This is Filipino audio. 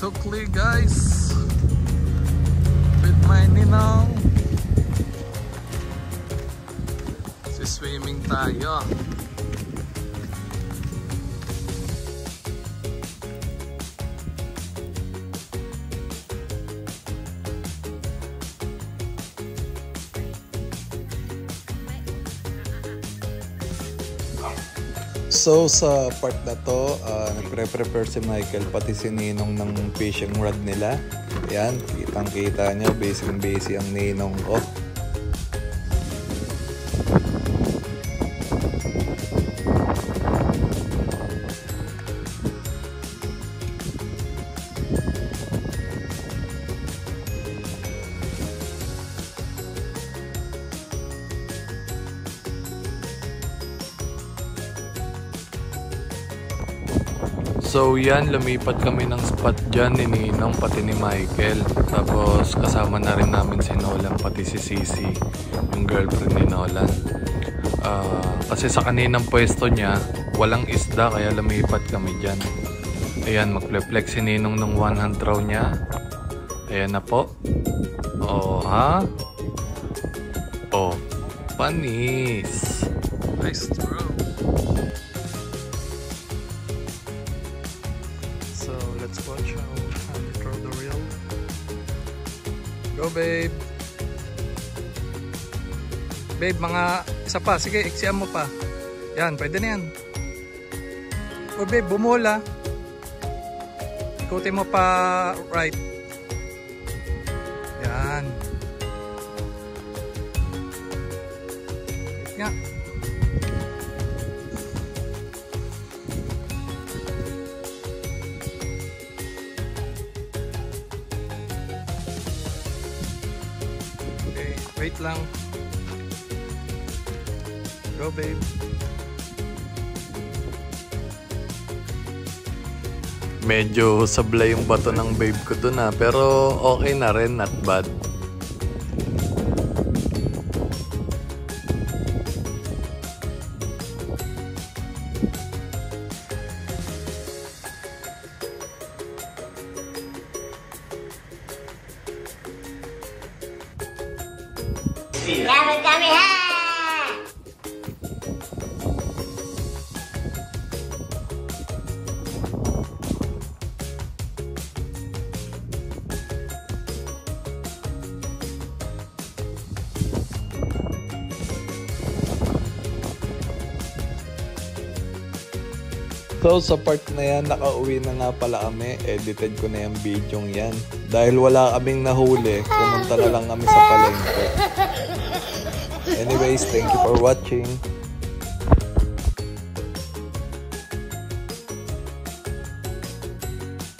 Sukli guys with my ninong. Swimming tayo. So sa part na to, nagpre-prepare si Michael pati si Ninong ng fishing rod nila. Ayan, kitang-kita nyo, busy ang Ninong ko. So yan, lumipat kami ng spot dyan ni Ninong pati ni Michael. Tapos kasama na rin namin si Nolan pati si Sisi, yung girlfriend ni Nolan. Kasi sa kaninang pwesto niya, walang isda kaya lumipat kami dyan. Ayan, magple-flex si Ninong ng one hand throw niya. Ayan na po. Oh, ha? Oh, panis. Nice throw. So let's watch how we throw the reel. Go babe. Babe, mga isa pa. Sige, iksiyan mo pa. Yan, pwede na yan. Oh babe, bumula. Ikutin mo pa right. Yan. Nga. Wait lang. Go babe. Medyo sablay yung bato ng babe ko dun pero okay na rin, not bad. Dapat kami ha! So sa part na yan, nakauwi na nga pala kami. Edited ko na yung video yan. Dahil wala kaming nahuli, pumunta na lang kami sa palengke. Anyways, thank you for watching.